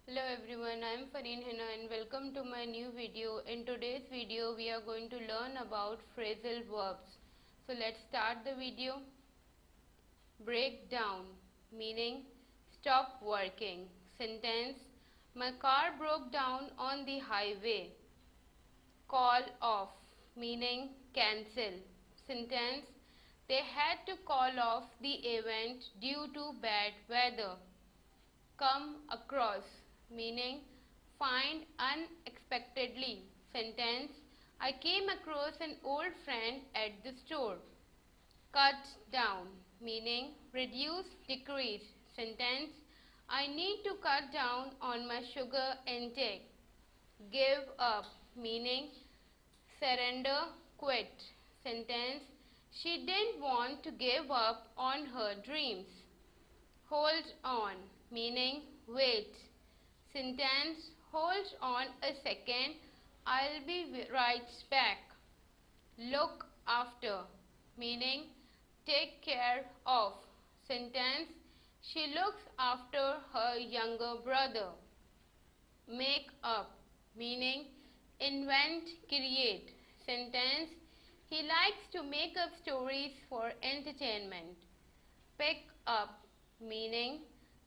Hello everyone, I am Farheen Hina and welcome to my new video. In today's video, we are going to learn about phrasal verbs. So let's start the video. Break down, meaning stop working. Sentence, my car broke down on the highway. Call off, meaning cancel. Sentence, they had to call off the event due to bad weather. Come across, meaning find unexpectedly. Sentence, I came across an old friend at the store. Cut down, meaning reduce, decrease. Sentence, I need to cut down on my sugar intake. Give up, meaning surrender, quit. Sentence, she didn't want to give up on her dreams. Hold on, meaning wait. Sentence, hold on a second, I'll be right back. Look after, meaning take care of. Sentence, she looks after her younger brother. Make up, meaning invent, create. Sentence, he likes to make up stories for entertainment. Pick up, meaning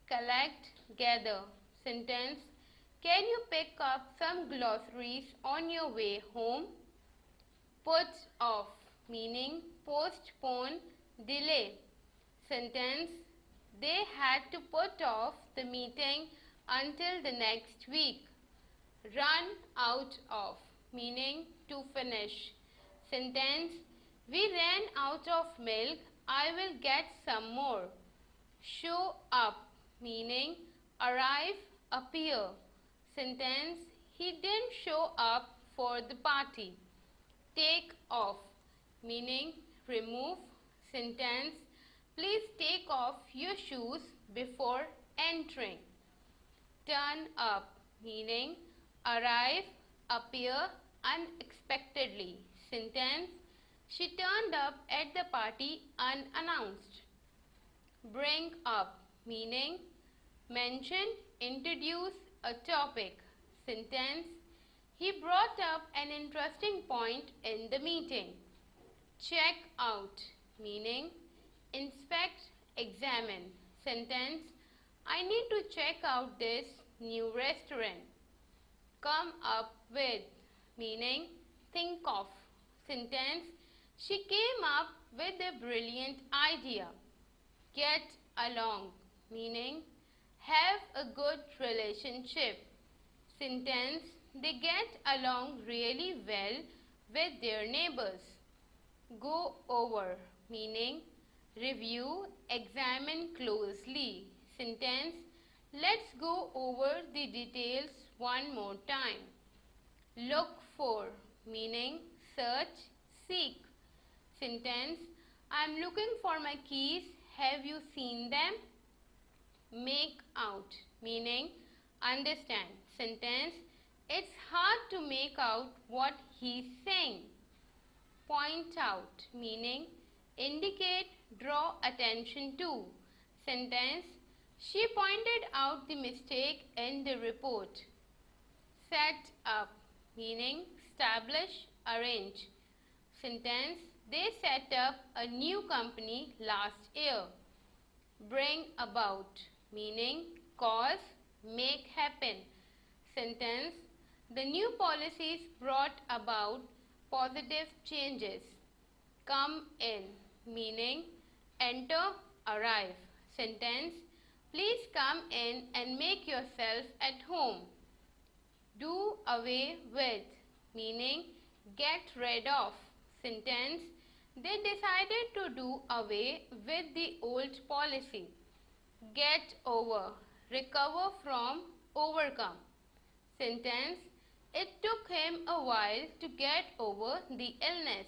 collect, gather. Sentence, can you pick up some glossaries on your way home? Put off, meaning postpone, delay. Sentence, they had to put off the meeting until the next week. Run out of, meaning to finish. Sentence, we ran out of milk, I will get some more. Show up, meaning arrive, appear. Sentence, he didn't show up for the party. Take off, meaning remove. Sentence, please take off your shoes before entering. Turn up, meaning arrive, appear unexpectedly. Sentence, she turned up at the party unannounced. Bring up, meaning mention, introduce a topic. Sentence, he brought up an interesting point in the meeting. Check out, meaning inspect, examine. Sentence, I need to check out this new restaurant. Come up with, meaning think of. Sentence, she came up with a brilliant idea. Get along, meaning have a good relationship. Sentence, they get along really well with their neighbors. Go over, meaning review, examine closely. Sentence, let's go over the details one more time. Look for, meaning search, seek. Sentence, I am looking for my keys. Have you seen them? Make out, meaning understand. Sentence, it's hard to make out what he's saying. Point out, meaning indicate, draw attention to. Sentence, she pointed out the mistake in the report. Set up, meaning establish, arrange. Sentence, they set up a new company last year. Bring about, meaning cause, make happen. Sentence, the new policies brought about positive changes. Come in, meaning enter, arrive. Sentence, please come in and make yourself at home. Do away with, meaning get rid of. Sentence, they decided to do away with the old policy. Get over, recover from, overcome. Sentence, it took him a while to get over the illness.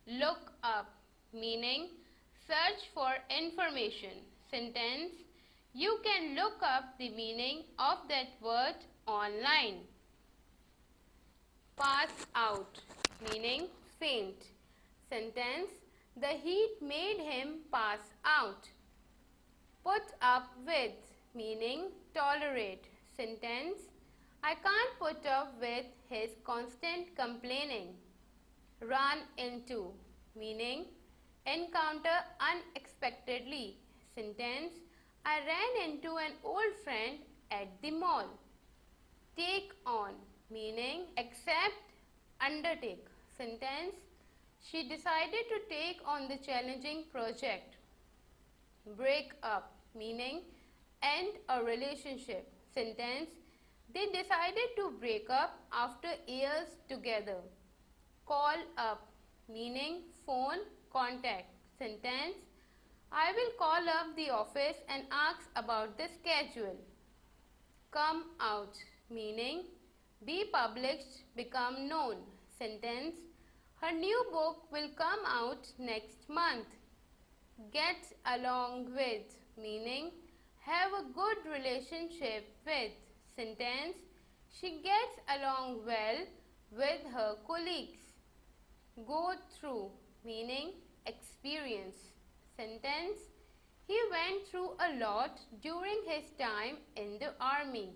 Look up, meaning search for information. Sentence, you can look up the meaning of that word online. Pass out, meaning faint. Sentence, the heat made him pass out. Put up with, meaning tolerate. Sentence: I can't put up with his constant complaining. Run into, meaning encounter unexpectedly. Sentence: I ran into an old friend at the mall. Take on, meaning accept, undertake. Sentence: she decided to take on the challenging project. Break up, meaning end a relationship. Sentence: they decided to break up after years together. Call up, meaning phone contact. Sentence: I will call up the office and ask about the schedule. Come out, meaning be published, become known. Sentence: her new book will come out next month. Get along with, meaning have a good relationship with. Sentence: she gets along well with her colleagues. Go through, meaning experience. Sentence: he went through a lot during his time in the army.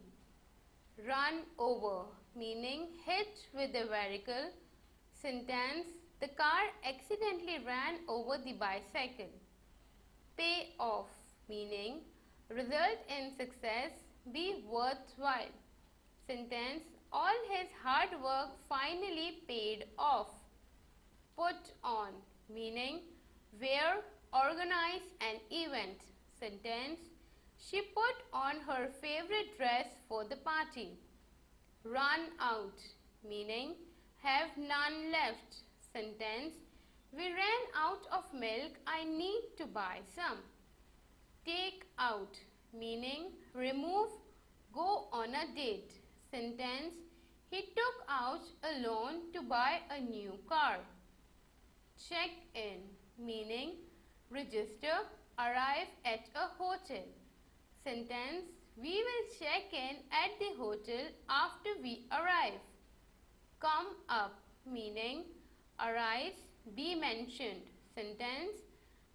Run over, meaning hit with a vehicle. Sentence: the car accidentally ran over the bicycle. Pay off, meaning result in success, be worthwhile. Sentence: all his hard work finally paid off. Put on, meaning wear, organize an event. Sentence: she put on her favorite dress for the party. Run out, meaning have none left. Sentence: we ran out of milk, I need to buy some. Take out, meaning remove, go on a date. Sentence: he took out a loan to buy a new car. Check in, meaning register, arrive at a hotel. Sentence: we will check in at the hotel after we arrive. Come up, meaning arise, be mentioned. Sentence: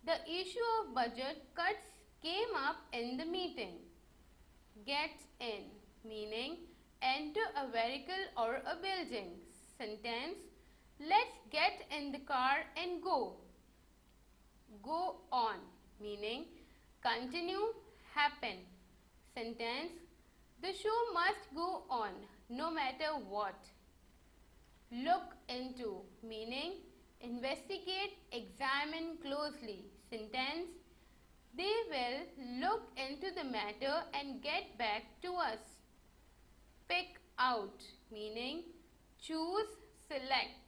the issue of budget cuts came up in the meeting. Get in, meaning enter a vehicle or a building. Sentence: let's get in the car and go. Go on, meaning continue, happen. Sentence: the show must go on no matter what. Look into, meaning investigate, examine closely. Sentence: they will look into the matter and get back to us. Pick out, meaning choose, select.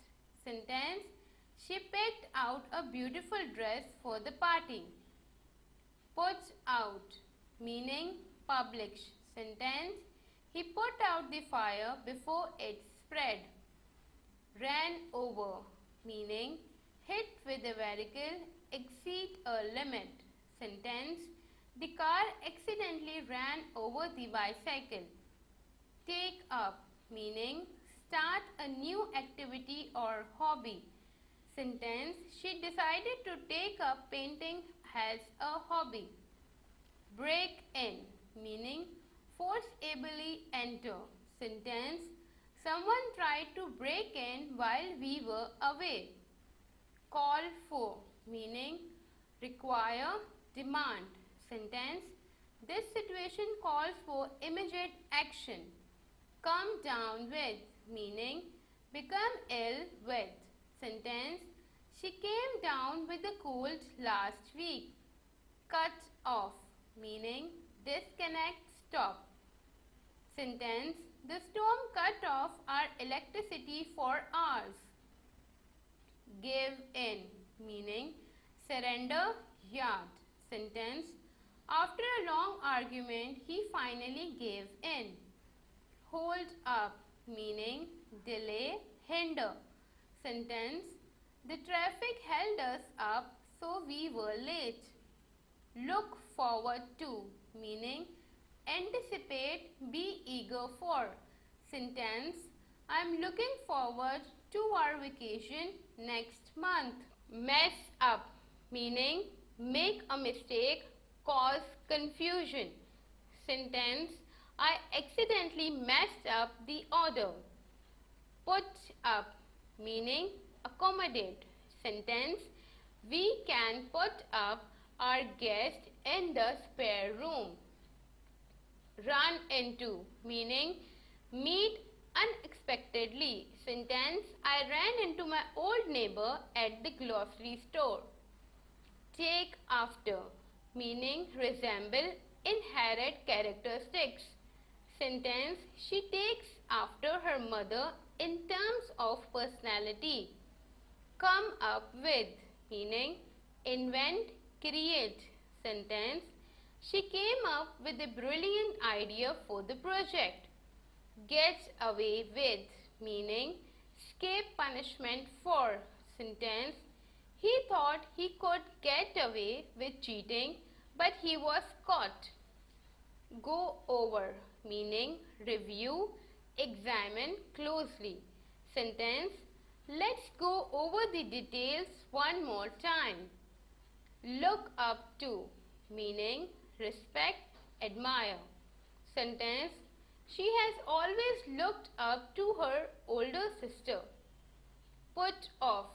Sentence: she picked out a beautiful dress for the party. Put out, meaning publish. Sentence: he put out the fire before it spread. Ran over, meaning hit with a vehicle, exceed a limit. Sentence: the car accidentally ran over the bicycle. Take up, meaning start a new activity or hobby. Sentence: she decided to take up painting as a hobby. Break in, meaning forcibly enter. Sentence: someone tried to break in while we were away. Call for, meaning require, demand. Sentence: this situation calls for immediate action. Come down with, meaning become ill with. Sentence: she came down with a cold last week. Cut off, meaning disconnect, stop. Sentence: the storm cut off our electricity for hours. Give in, meaning surrender, yard. Sentence: after a long argument, he finally gave in. Hold up, meaning delay, hinder. Sentence: the traffic held us up, so we were late. Look forward to, meaning anticipate, be eager for. Sentence: I'm looking forward to our vacation next month. Mess up, meaning make a mistake, cause confusion. Sentence: I accidentally messed up the order. Put up meaning accommodate. Sentence: we can put up our guest in the spare room. Run into meaning meet unexpectedly. Sentence: I ran into my old neighbor at the grocery store. Take after meaning resemble, inherit characteristics. Sentence: she takes after her mother in terms of personality. Come up with meaning invent, create. Sentence: she came up with a brilliant idea for the project. Get away with meaning escape punishment for. Sentence: he thought he could get away with cheating, but he was caught. Go over meaning review, examine closely. Sentence: let's go over the details one more time. Look up to meaning respect, admire. Sentence: she has always looked up to her older sister. Put off,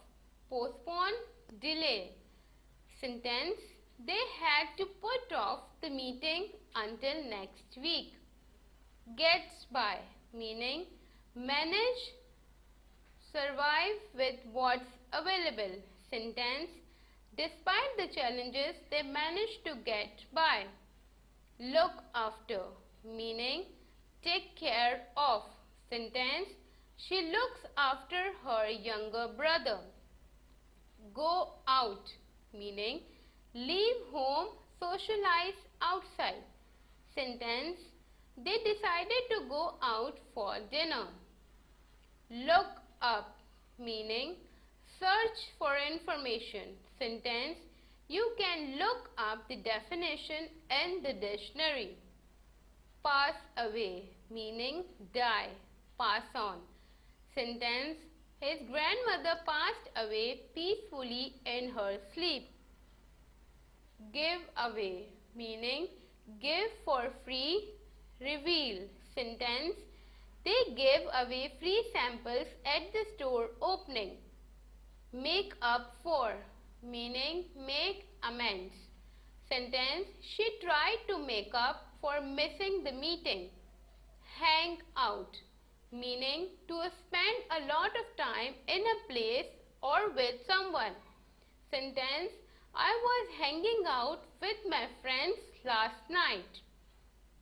postpone, delay. Sentence: they had to put off the meeting until next week. Get by meaning manage, survive with what's available. Sentence: despite the challenges, they managed to get by. Look after meaning take care of. Sentence: she looks after her younger brother. Go out meaning leave home, socialize outside. Sentence: they decided to go out for dinner. Look up meaning search for information. Sentence: you can look up the definition in the dictionary. Pass away meaning die, pass on. Sentence: his grandmother passed away peacefully in her sleep. Give away meaning give for free, reveal. Sentence: they gave away free samples at the store opening. Make up for meaning make amends. Sentence: she tried to make up for missing the meeting. Hang out meaning to spend a lot of time in a place or with someone. Sentence: I was hanging out with my friends last night.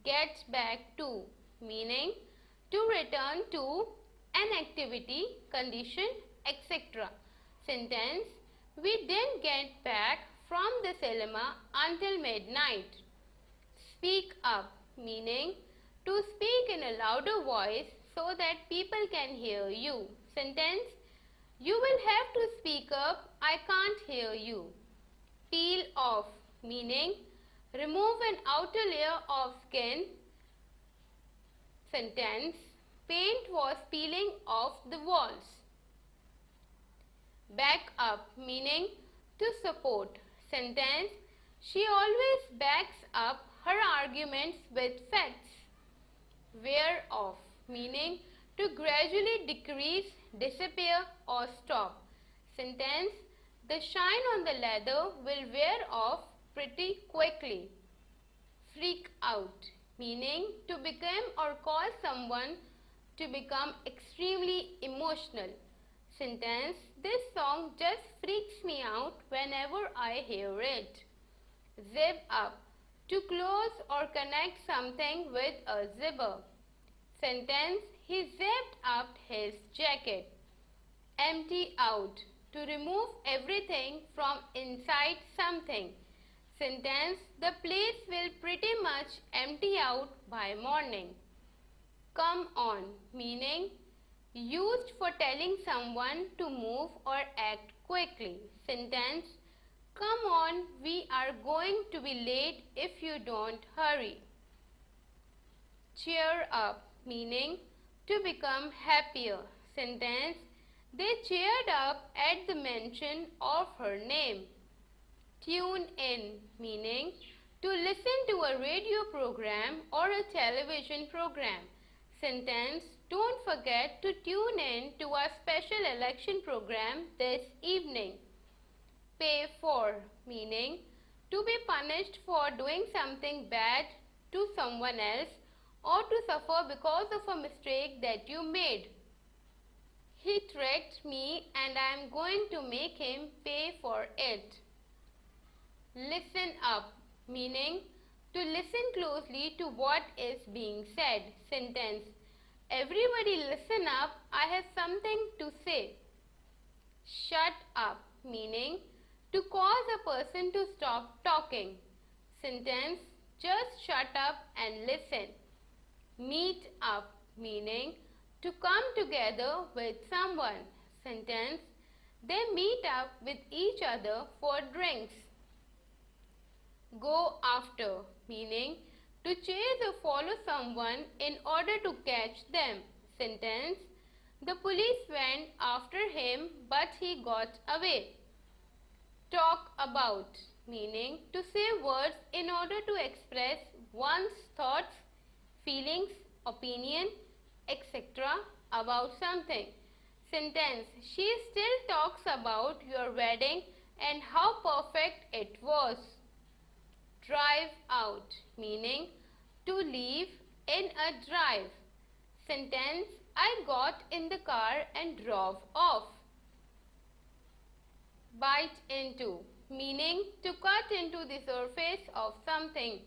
Get back to meaning to return to an activity, condition, etc. Sentence: we didn't get back from the cinema until midnight. Speak up meaning to speak in a louder voice so that people can hear you. Sentence: you will have to speak up, I can't hear you. Peel off meaning remove an outer layer of skin. Sentence: paint was peeling off the walls. Back up meaning to support. Sentence: she always backs up her arguments with facts. Wear off meaning to gradually decrease, disappear or stop. Sentence: the shine on the leather will wear off pretty quickly. Freak out meaning to become or cause someone to become extremely emotional. Sentence: this song just freaks me out whenever I hear it. Zip up to close or connect something with a zipper. Sentence: he zipped up his jacket. Empty out to remove everything from inside something. Sentence: the place will pretty much empty out by morning. Come on meaning used for telling someone to move or act quickly. Sentence: come on, we are going to be late if you don't hurry. Cheer up meaning to become happier. Sentence: they cheered up at the mention of her name. Tune in meaning To listen to a radio program or a television program. Sentence, don't forget to tune in to our special election program this evening. Pay for, meaning to be punished for doing something bad to someone else or to suffer because of a mistake that you made. He tricked me and I am going to make him pay for it. Listen up, meaning to listen closely to what is being said. Sentence, everybody listen up, I have something to say. Shut up, meaning to cause a person to stop talking. Sentence, just shut up and listen. Meet up, meaning to come together with someone. Sentence, they meet up with each other for drinks. Go after, meaning to chase or follow someone in order to catch them. Sentence, the police went after him but he got away. Talk about, meaning to say words in order to express one's thoughts, feelings, opinion, etc. about something. Sentence, she still talks about your wedding and how perfect it was. Drive out, meaning to leave in a drive. Sentence, I got in the car and drove off. Bite into, meaning to cut into the surface of something.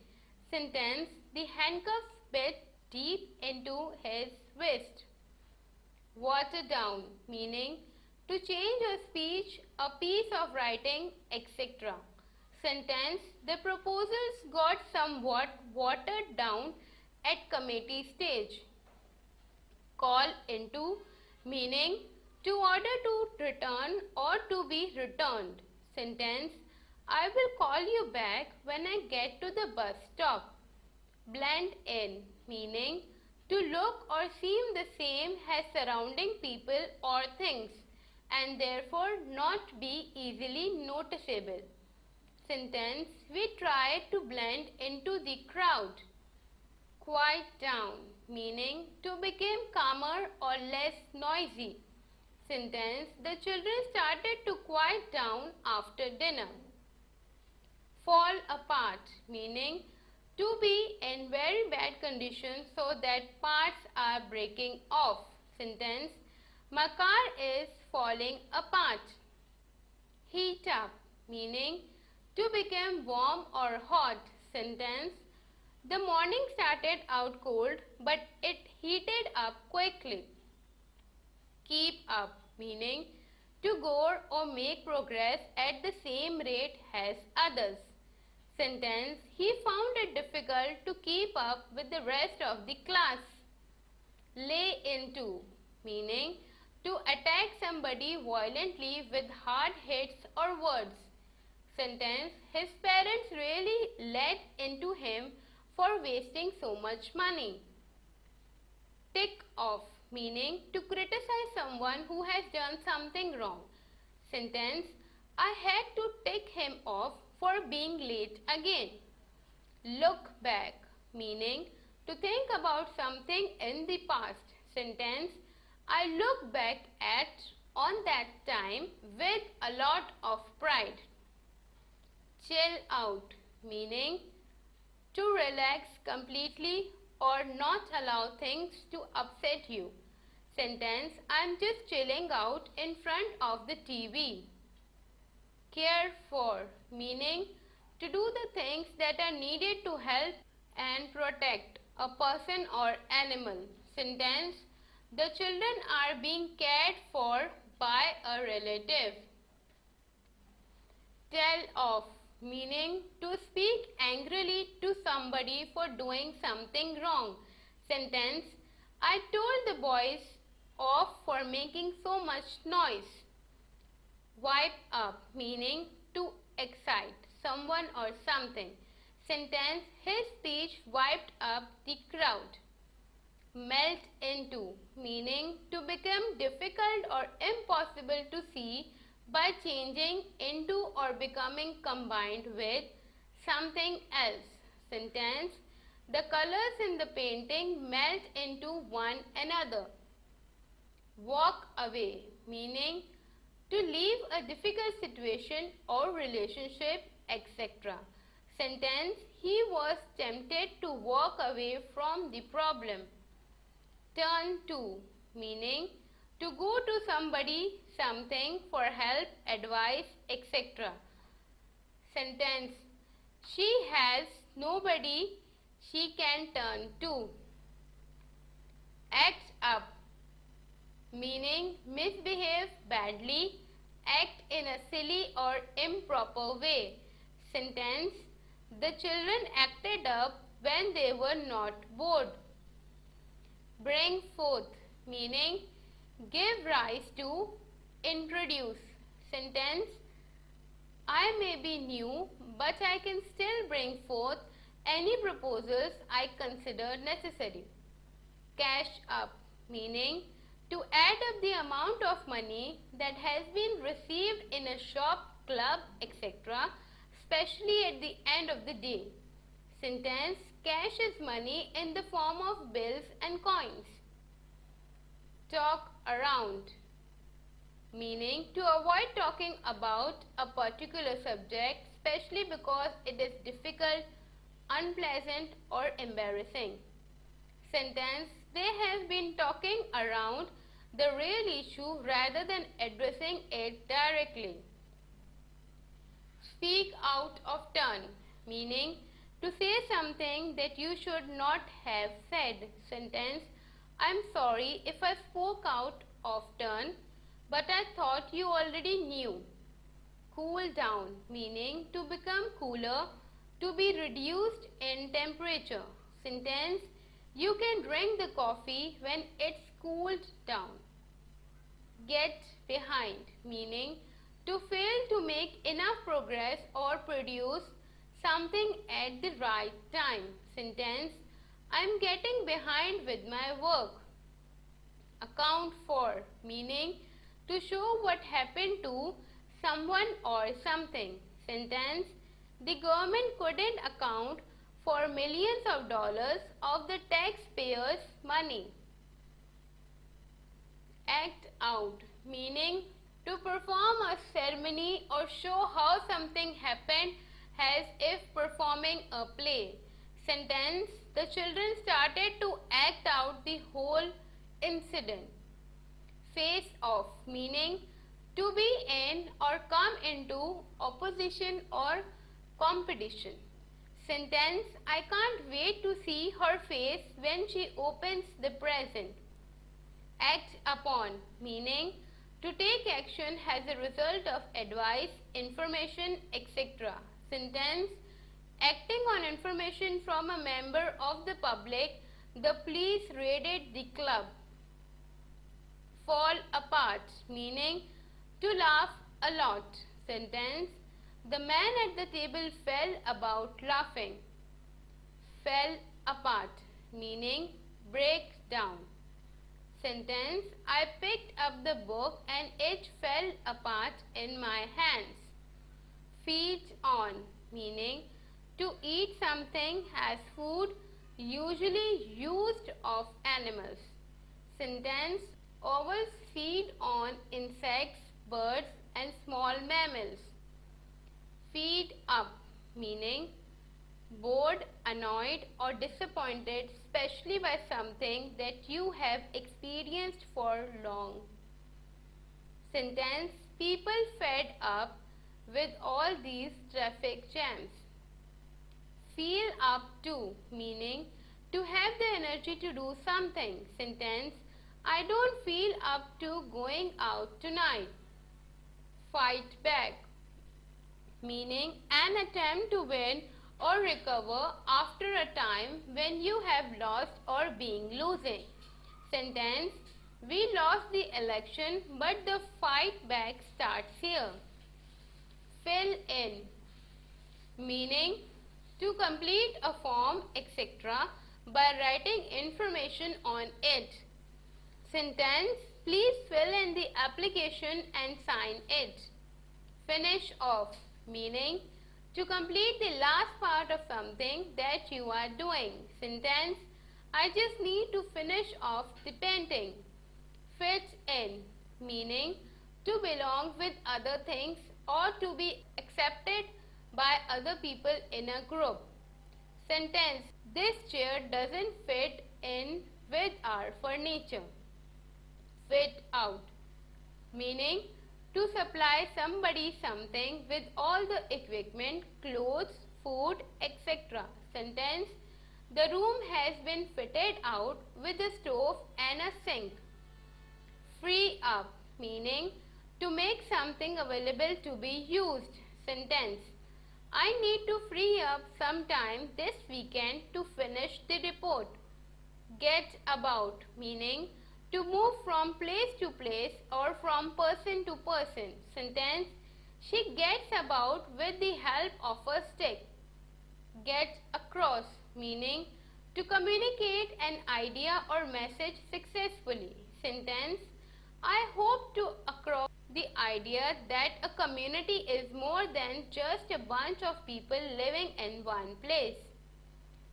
Sentence, the handcuffs bit deep into his wrist. Water down, meaning to change a speech, a piece of writing, etc. Sentence, the proposals got somewhat watered down at committee stage. Call into, meaning to order to return or to be returned. Sentence, I will call you back when I get to the bus stop. Blend in, meaning to look or seem the same as surrounding people or things and therefore not be easily noticeable. Sentence, we try to blend into the crowd. Quiet down, meaning to become calmer or less noisy. Sentence, the children started to quiet down after dinner. Fall apart, meaning to be in very bad condition so that parts are breaking off. Sentence, my car is falling apart. Heat up, meaning to become warm or hot. Sentence, the morning started out cold but it heated up quickly. Keep up, meaning to go or make progress at the same rate as others. Sentence, he found it difficult to keep up with the rest of the class. Lay into, meaning to attack somebody violently with hard hits or words. Sentence, his parents really let into him for wasting so much money. Tick off, meaning to criticize someone who has done something wrong. Sentence, I had to tick him off for being late again. Look back, meaning to think about something in the past. Sentence, I look back at on that time with a lot of pride. Chill out, meaning to relax completely or not allow things to upset you. Sentence, I'm just chilling out in front of the TV. Care for, meaning to do the things that are needed to help and protect a person or animal. Sentence, the children are being cared for by a relative. Tell off, meaning to speak angrily to somebody for doing something wrong. Sentence, I told the boys off for making so much noise. Wipe up, meaning to excite someone or something. Sentence, his speech wiped up the crowd. Melt into, meaning to become difficult or impossible to see by changing into or becoming combined with something else. Sentence. The colors in the painting melt into one another. Walk away, meaning to leave a difficult situation or relationship, etc. Sentence. He was tempted to walk away from the problem. Turn to, meaning to go to somebody, something for help, advice, etc. Sentence. She has nobody she can turn to. Act up, meaning misbehave badly, act in a silly or improper way. Sentence. The children acted up when they were not bored. Bring forth, meaning give rise to, introduce. Sentence. I may be new, but I can still bring forth any proposals I consider necessary. Cash up, meaning to add up the amount of money that has been received in a shop, club, etc., especially at the end of the day. Sentence. Cash is money in the form of bills and coins. Talk around, meaning to avoid talking about a particular subject, especially because it is difficult, unpleasant, or embarrassing. Sentence. They have been talking around the real issue rather than addressing it directly. Speak out of turn, meaning to say something that you should not have said. Sentence. I'm sorry if I spoke out of turn, but I thought you already knew. Cool down, meaning to become cooler, to be reduced in temperature. Sentence. You can drink the coffee when it's cooled down. Get behind, meaning to fail to make enough progress or produce something at the right time. Sentence. I'm getting behind with my work. Account for, meaning to show what happened to someone or something. Sentence. The government couldn't account for millions of dollars of the taxpayers' money. Act out, meaning to perform a ceremony or show how something happened as if performing a play. Sentence. The children started to act out the whole incident. Face off, meaning to be in or come into opposition or competition. Sentence. I can't wait to see her face when she opens the present. Act upon, meaning to take action as a result of advice, information, etc. Sentence. Acting on information from a member of the public, the police raided the club. Fall apart, meaning to laugh a lot. Sentence. The man at the table fell about laughing. Fell apart, meaning break down. Sentence. I picked up the book and it fell apart in my hands. Feed on, meaning to eat something as food, usually used of animals. Sentence. Owls feed on insects, birds, and small mammals. Feed up, meaning bored, annoyed, or disappointed, especially by something that you have experienced for long. Sentence. People fed up with all these traffic jams. Feel up to, meaning to have the energy to do something. Sentence. I don't feel up to going out tonight. Fight back, meaning an attempt to win or recover after a time when you have lost or being losing. Sentence. We lost the election, but the fight back starts here. Fill in, meaning to complete a form, etc., by writing information on it. Sentence. Please fill in the application and sign it. Finish off, meaning To complete the last part of something that you are doing. Sentence, I just need to finish off the painting. Fit in, meaning to belong with other things or to be accepted by other people in a group. Sentence, this chair doesn't fit in with our furniture. Fit out, meaning to supply somebody something with all the equipment, clothes, food, etc. Sentence, the room has been fitted out with a stove and a sink. Free up, meaning to make something available to be used. Sentence, I need to free up some time this weekend to finish the report. Get about, meaning to move from place to place or from person to person. Sentence, she gets about with the help of a stick. Get across, meaning to communicate an idea or message successfully. Sentence, I hope to across the idea that a community is more than just a bunch of people living in one place.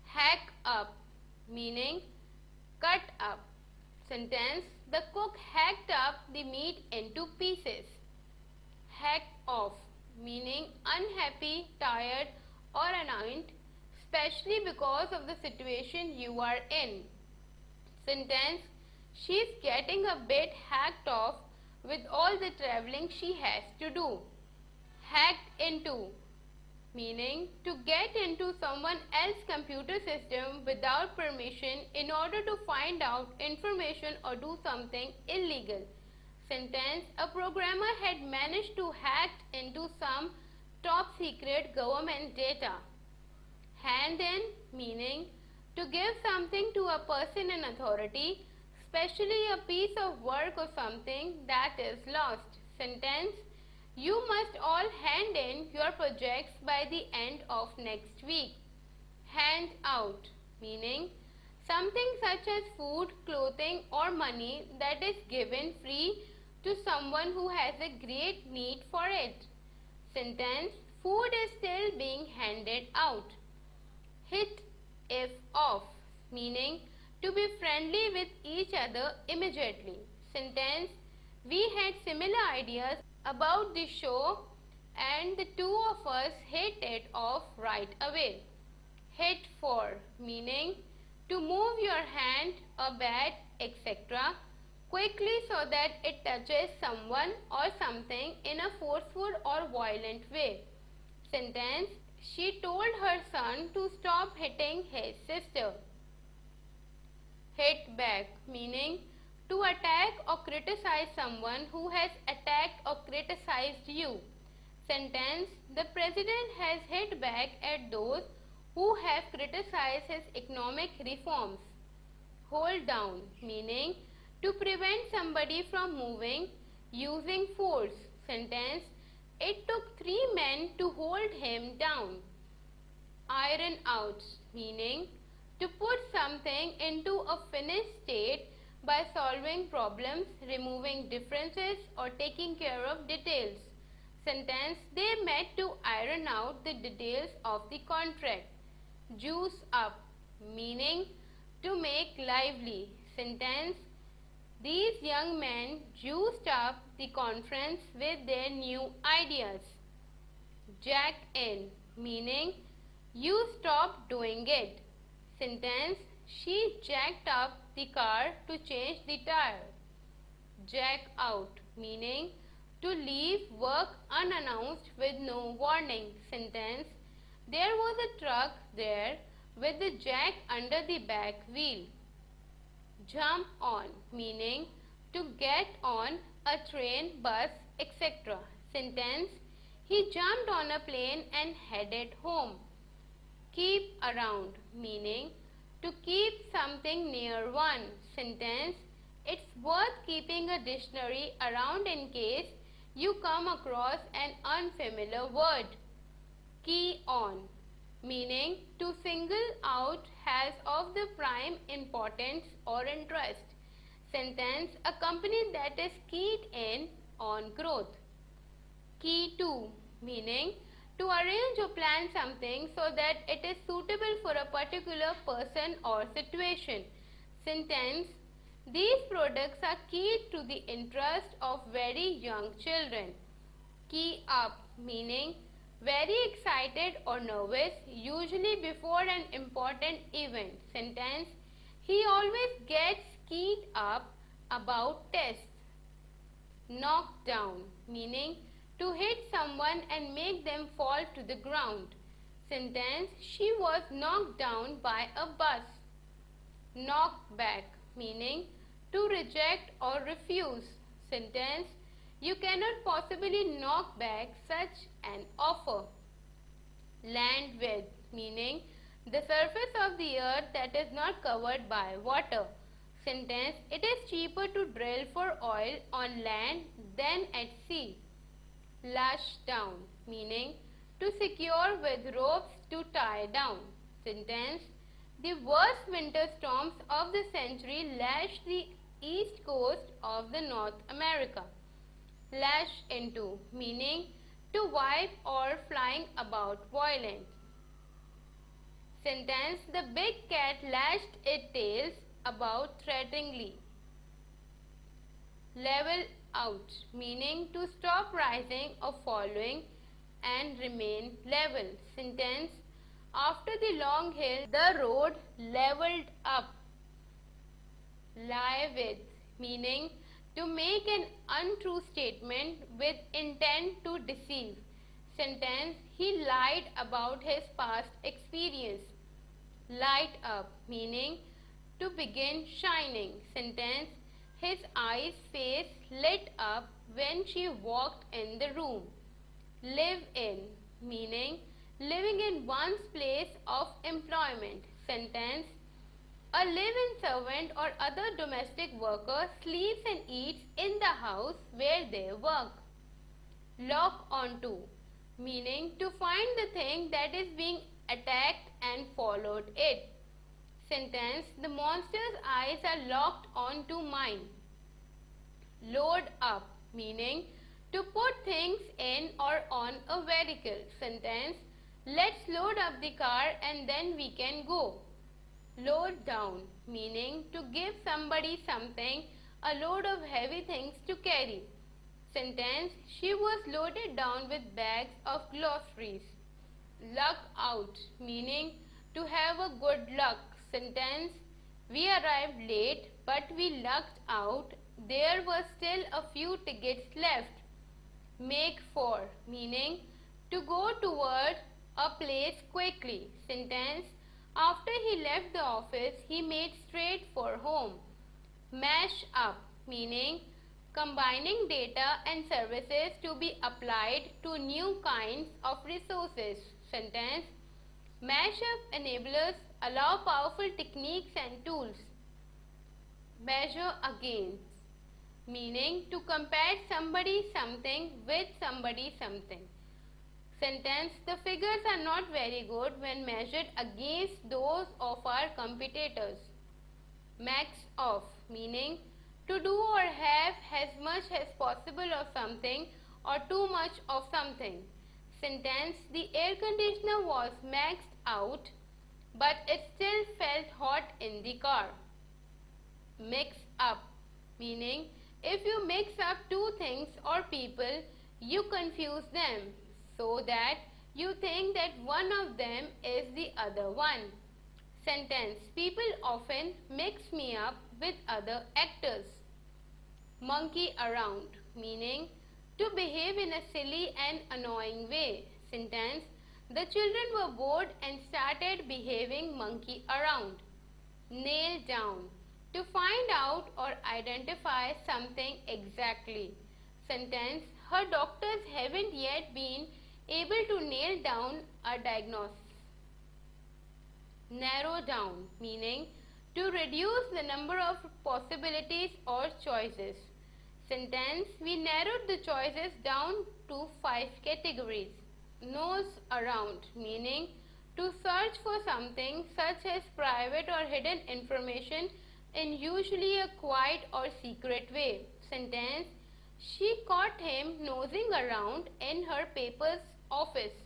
Hack up, meaning cut up. Sentence, the cook hacked up the meat into pieces. Hack off, meaning unhappy, tired or annoyed, especially because of the situation you are in. Sentence, she's getting a bit hacked off with all the traveling she has to do. Hacked into, meaning to get into someone else's computer system without permission in order to find out information or do something illegal. Sentence, a programmer had managed to hack into some top secret government data. Hand in, meaning to give something to a person in authority, especially a piece of work or something that is lost. Sentence, you must all hand in your projects by the end of next week. Hand out, meaning something such as food, clothing or money that is given free to someone who has a great need for it. Sentence, food is still being handed out. Hit if off, meaning to be friendly with each other immediately. Sentence, we had similar ideas about the show and the two of us hit it off right away. Hit for, meaning to move your hand, a bat, etc. quickly so that it touches someone or something in a forceful or violent way. Sentence, she told her son to stop hitting his sister. Hit back, meaning to attack or criticize someone who has attacked or criticized you. Sentence, the president has hit back at those who have criticized his economic reforms. Hold down, meaning to prevent somebody from moving using force. Sentence, it took 3 men to hold him down. Iron out, meaning to put something into a finished state by solving problems, removing differences or taking care of details. Sentence, they met to iron out the details of the contract. Juice up, meaning to make lively. Sentence, these young men juiced up the conference with their new ideas. Jack in, meaning you stopped doing it. Sentence, she jacked up the car to change the tire. Jack out, meaning to leave work unannounced with no warning. Sentence, there was a truck there with the jack under the back wheel. Jump on, meaning to get on a train, bus, etc. Sentence, he jumped on a plane and headed home. Keep around, meaning to keep something near one. Sentence, it's worth keeping a dictionary around in case you come across an unfamiliar word. Key on, meaning to single out as of the prime importance or interest. Sentence, a company that is keyed in on growth. Key to, meaning to arrange or plan something so that it is suitable for a particular person or situation. Sentence: these products are key to the interest of very young children. Key up, meaning very excited or nervous, usually before an important event. Sentence: he always gets keyed up about tests. Knock down, meaning to hit someone and make them fall to the ground. Sentence: she was knocked down by a bus. Knock back, meaning to reject or refuse. Sentence: you cannot possibly knock back such an offer. Land with, meaning the surface of the earth that is not covered by water. Sentence: it is cheaper to drill for oil on land than at sea. Lash down, meaning to secure with ropes to tie down. Sentence: the worst winter storms of the century lashed the east coast of the North America. Lash into, meaning to wipe or flying about violent. Sentence: the big cat lashed its tail about threateningly. Level out, meaning to stop rising or falling and remain level. Sentence: after the long hill, the road leveled up. Lie with, meaning to make an untrue statement with intent to deceive. Sentence: he lied about his past experience. Light up, meaning to begin shining. Sentence: his eyes face lit up when she walked in the room. Live in, meaning living in one's place of employment. Sentence: a live-in servant or other domestic worker sleeps and eats in the house where they work. Lock onto, meaning to find the thing that is being attacked and followed it. Sentence: the monster's eyes are locked onto mine. Load up, meaning to put things in or on a vehicle. Sentence: let's load up the car and then we can go. Load down, meaning to give somebody something, a load of heavy things to carry. Sentence: she was loaded down with bags of groceries. Luck out, meaning to have a good luck. Sentence: we arrived late but we lucked out. There were still a few tickets left. Make for, meaning to go toward a place quickly. Sentence: after he left the office, he made straight for home. Mash up, meaning combining data and services to be applied to new kinds of resources. Sentence: mash-up enablers allow powerful techniques and tools. Measure against, meaning to compare somebody something with somebody something. Sentence: the figures are not very good when measured against those of our competitors. Max off, meaning to do or have as much as possible of something or too much of something. Sentence: the air conditioner was maxed out, but it still felt hot in the car. Mix up, meaning if you mix up two things or people, you confuse them so that you think that one of them is the other one. Sentence: people often mix me up with other actors. Monkey around, meaning to behave in a silly and annoying way. Sentence: the children were bored and started behaving monkey around. Nail down, to find out or identify something exactly. Sentence: her doctors haven't yet been able to nail down a diagnosis. Narrow down, meaning to reduce the number of possibilities or choices. Sentence: we narrowed the choices down to 5 categories. Nose around, meaning to search for something such as private or hidden information in usually a quiet or secret way. Sentence: she caught him nosing around in her paper's office.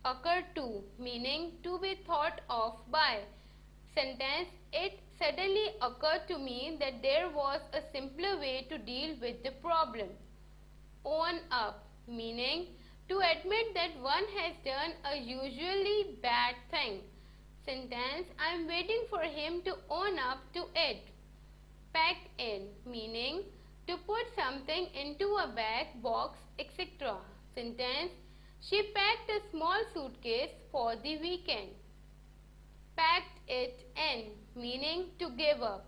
Occur to, meaning to be thought of by. Sentence, it suddenly occurred to me that there was a simpler way to deal with the problem. Own up, meaning to admit that one has done a usually bad thing. Sentence, I am waiting for him to own up to it. Pack in, meaning to put something into a bag, box, etc. Sentence, she packed a small suitcase for the weekend. Packed it in, meaning to give up.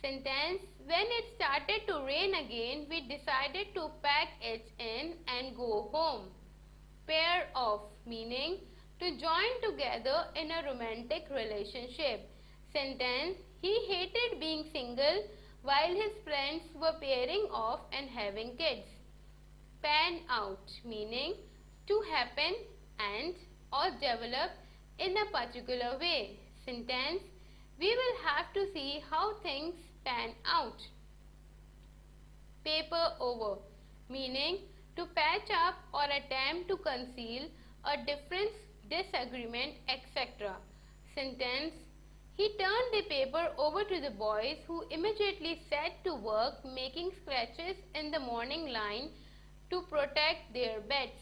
Sentence, when it started to rain again, we decided to pack it in and go home. Pair off, meaning to join together in a romantic relationship. Sentence, he hated being single while his friends were pairing off and having kids. Pan out, meaning to happen and or develop in a particular way. Sentence, we will have to see how things pan out. Paper over, meaning to patch up or attempt to conceal a difference, disagreement, etc. Sentence, he turned the paper over to the boys, who immediately set to work making scratches in the morning line to protect their beds.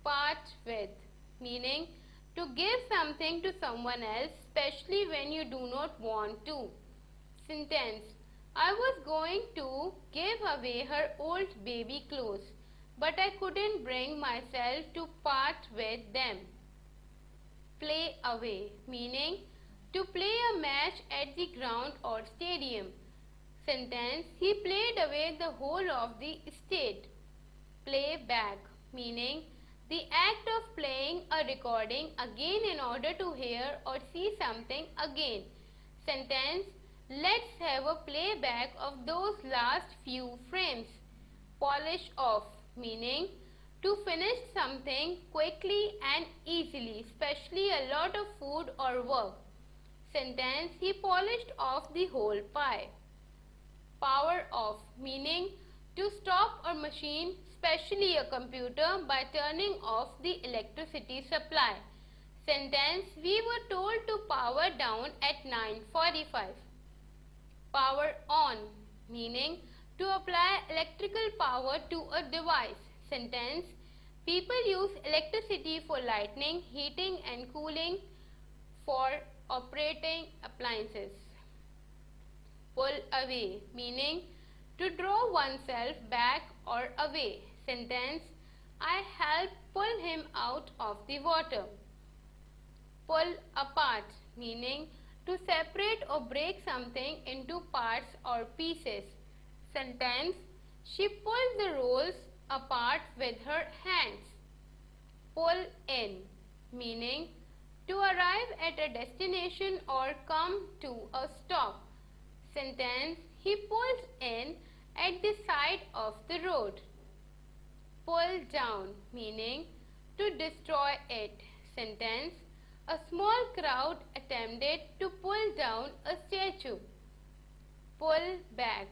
Part with, meaning to give something to someone else, especially when you do not want to. Sentence, I was going to give away her old baby clothes, but I couldn't bring myself to part with them. Play away, meaning to play a match at the ground or stadium. Sentence, he played away the whole of the estate. Play back, meaning the act of playing a recording again in order to hear or see something again. Sentence, let's have a playback of those last few frames. Polish off, meaning to finish something quickly and easily, especially a lot of food or work. Sentence, he polished off the whole pie. Power off, meaning to stop a machine, especially a computer, by turning off the electricity supply. Sentence, we were told to power down at 9:45. Power on, meaning to apply electrical power to a device. Sentence, people use electricity for lighting, heating and cooling, for operating appliances. Pull away, meaning to draw oneself back or away. Sentence, I helped pull him out of the water. Pull apart, meaning to separate or break something into parts or pieces. Sentence, she pulled the rolls apart with her hands. Pull in, meaning to arrive at a destination or come to a stop. Sentence, he pulled in at the side of the road. Pull down, meaning to destroy it. Sentence, a small crowd attempted to pull down a statue. Pull back,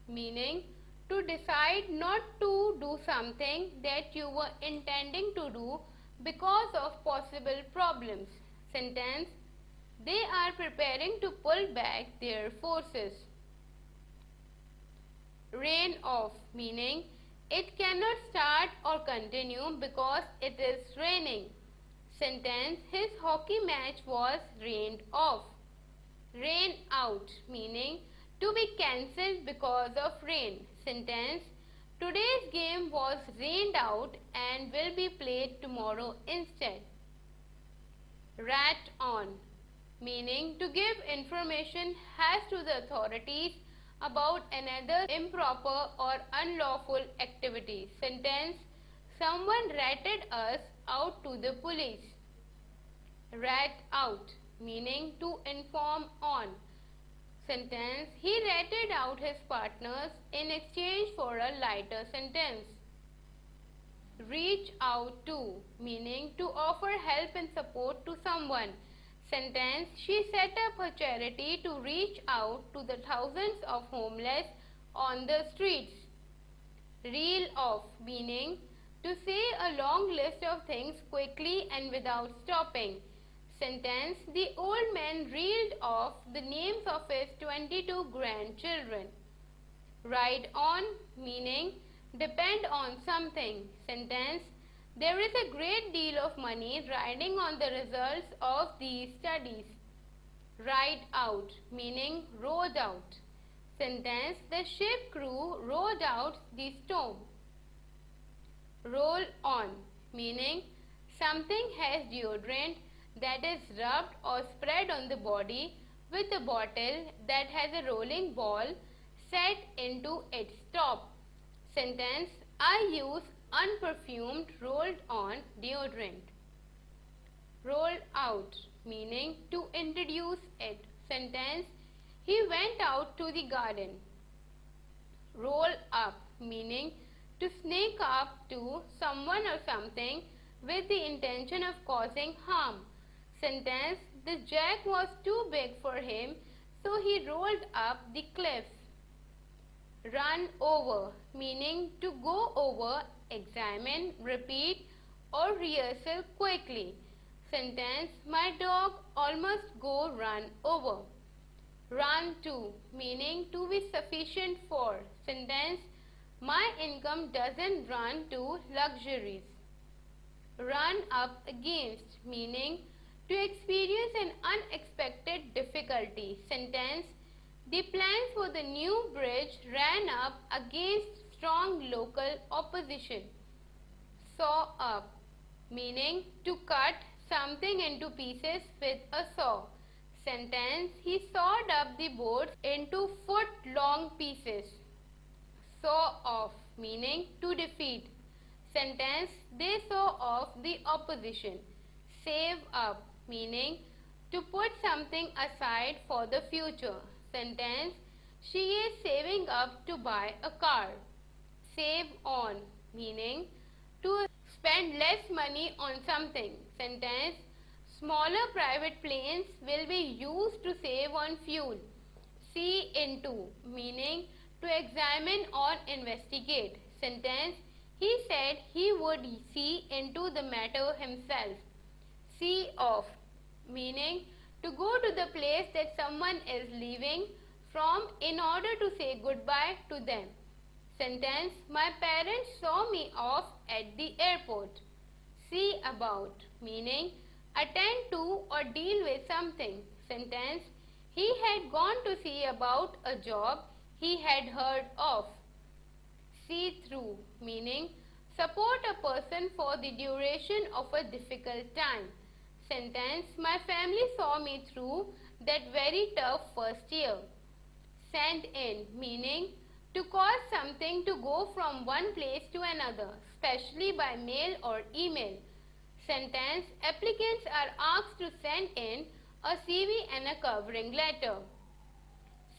meaning to decide not to do something that you were intending to do because of possible problems. Sentence, they are preparing to pull back their forces. Rain off, meaning it cannot start or continue because it is raining. Sentence, his hockey match was rained off. Rain out, meaning to be cancelled because of rain. Sentence, today's game was rained out and will be played tomorrow instead. Rat on, meaning to give information as to the authorities about another improper or unlawful activity. Sentence, someone ratted us out to the police. Rat out, meaning to inform on. Sentence, he ratted out his partners in exchange for a lighter sentence. Reach out to, meaning to offer help and support to someone. Sentence, she set up a charity to reach out to the thousands of homeless on the streets. Reel off, meaning to say a long list of things quickly and without stopping. Sentence, the old man reeled off the names of his 22 grandchildren. Ride on, meaning depend on something. Sentence, there is a great deal of money riding on the results of these studies. Ride out, meaning rowed out. Sentence, the ship crew rowed out the storm. Roll on, meaning something has deodorant that is rubbed or spread on the body with a bottle that has a rolling ball set into its top. Sentence, I use unperfumed rolled on deodorant. Roll out, meaning to introduce it. Sentence, he went out to the garden. Roll up, meaning to sneak up to someone or something with the intention of causing harm. Sentence, the jack was too big for him, so he rolled up the cliff. Run over, meaning to go over, examine, repeat, or rehearsal quickly. Sentence, my dog almost go run over. Run to, meaning to be sufficient for. Sentence, my income doesn't run to luxuries. Run up against, meaning to experience an unexpected difficulty. Sentence, the plans for the new bridge ran up against strong local opposition. Saw up, meaning to cut something into pieces with a saw. Sentence, he sawed up the boards into foot-long pieces. Saw off, meaning to defeat. Sentence, they saw off the opposition. Save up, meaning to put something aside for the future. Sentence, she is saving up to buy a car. Save on, meaning to spend less money on something. Sentence, smaller private planes will be used to save on fuel. See into, meaning to examine or investigate. Sentence, he said he would see into the matter himself. See off, meaning to go to the place that someone is leaving from in order to say goodbye to them. Sentence, my parents saw me off at the airport. See about, meaning attend to or deal with something. Sentence, he had gone to see about a job he had heard of. See through, meaning support a person for the duration of a difficult time. Sentence, my family saw me through that very tough first year. Send in, meaning to cause something to go from one place to another, especially by mail or email. Sentence, applicants are asked to send in a CV and a covering letter.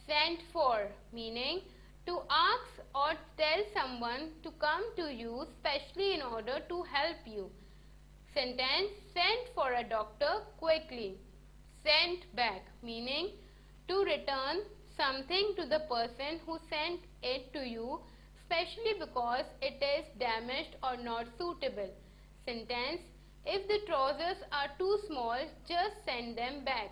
Sent for, meaning to ask or tell someone to come to you specially in order to help you. Sentence, sent for a doctor quickly. Sent back, meaning to return something to the person who sent it to you, especially because it is damaged or not suitable. Sentence, if the trousers are too small, just send them back.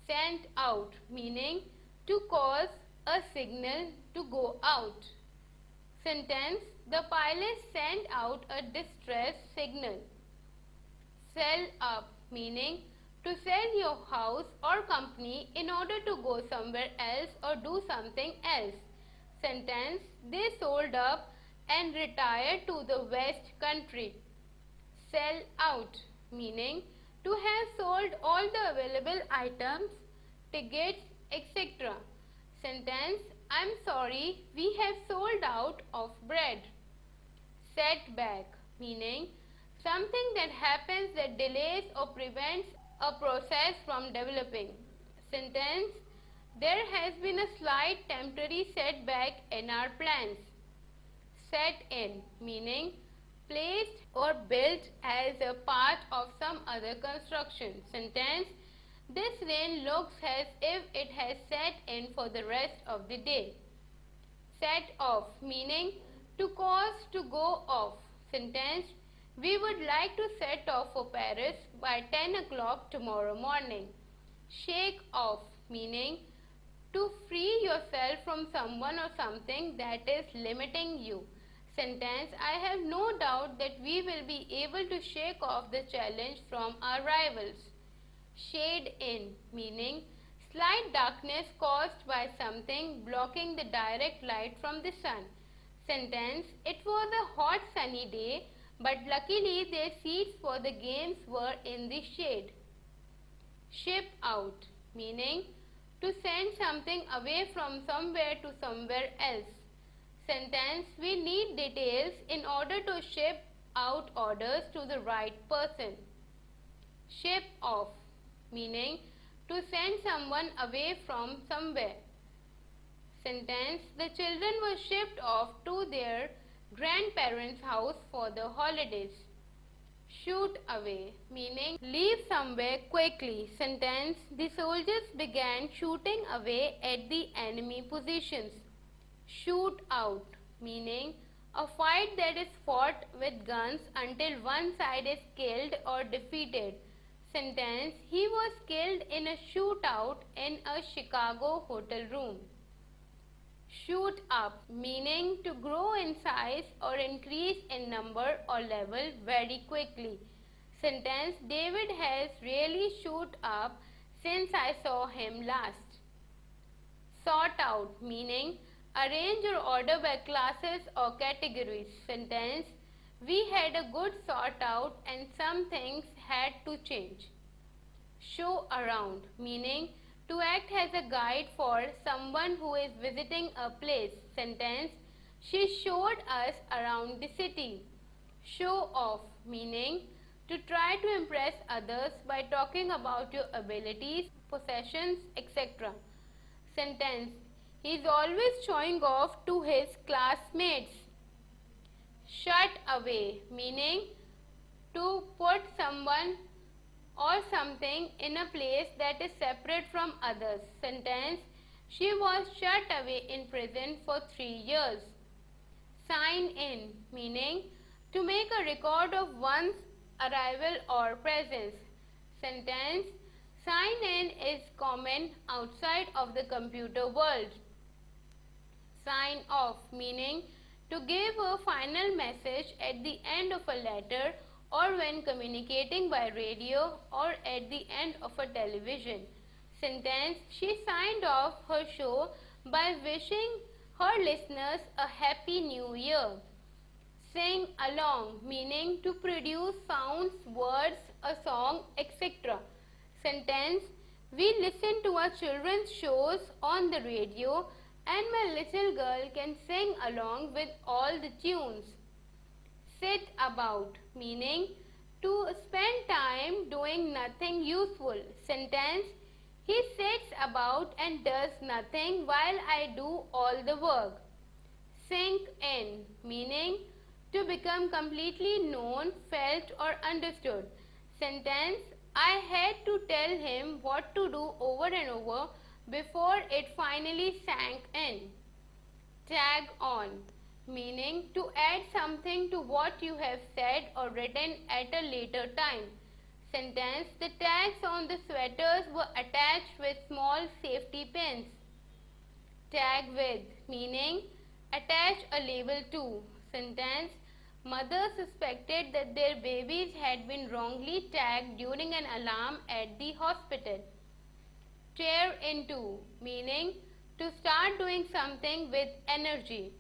Sent out, meaning to cause a signal to go out. Sentence, the pilot sent out a distress signal. Sell up, meaning to sell your house or company in order to go somewhere else or do something else. Sentence, they sold up and retired to the West Country. Sell out, meaning to have sold all the available items, tickets, etc. Sentence, I'm sorry, we have sold out of bread. Set back, meaning something that happens that delays or prevents a process from developing. Sentence, there has been a slight temporary setback in our plans. Set in, meaning placed or built as a part of some other construction. Sentence, this rain looks as if it has set in for the rest of the day. Set off, meaning to cause to go off. Sentence: we would like to set off for Paris by 10 o'clock tomorrow morning. Shake off, meaning to free yourself from someone or something that is limiting you. Sentence: I have no doubt that we will be able to shake off the challenge from our rivals. Shade in, meaning slight darkness caused by something blocking the direct light from the sun. Sentence: it was a hot sunny day, but luckily their seats for the games were in the shade. Ship out, meaning to send something away from somewhere to somewhere else. Sentence: we need details in order to ship out orders to the right person. Ship off, meaning to send someone away from somewhere. Sentence: the children were shipped off to their grandparents' house for the holidays. Shoot away, meaning leave somewhere quickly. Sentence: the soldiers began shooting away at the enemy positions. Shoot out, meaning a fight that is fought with guns until one side is killed or defeated. Sentence: he was killed in a shootout in a Chicago hotel room. Shoot up, meaning to grow in size or increase in number or level very quickly. Sentence: David has really shoot up since I saw him last. Sort out, meaning arrange or order by classes or categories. Sentence: we had a good sort out and some things had to change. Show around, meaning to act as a guide for someone who is visiting a place. Sentence: she showed us around the city. Show off, meaning to try to impress others by talking about your abilities, possessions, etc. Sentence: he is always showing off to his classmates. Shut away, meaning to put someone or something in a place that is separate from others. Sentence: she was shut away in prison for 3 years. Sign in, meaning to make a record of one's arrival or presence. Sentence: sign in is common outside of the computer world. Sign off, meaning to give a final message at the end of a letter or when communicating by radio or at the end of a television. Sentence: she signed off her show by wishing her listeners a happy new year. Sing along, meaning to produce sounds, words, a song, etc. Sentence: we listen to our children's shows on the radio and my little girl can sing along with all the tunes. Sit about, meaning to spend time doing nothing useful. Sentence: he sits about and does nothing while I do all the work. Sink in, meaning to become completely known, felt or understood. Sentence: I had to tell him what to do over and over before it finally sank in. Tag on, meaning to add something to what you have said or written at a later time. Sentence: the tags on the sweaters were attached with small safety pins. Tag with, meaning attach a label to. Sentence: mothers suspected that their babies had been wrongly tagged during an alarm at the hospital. Tear into, meaning to start doing something with energy.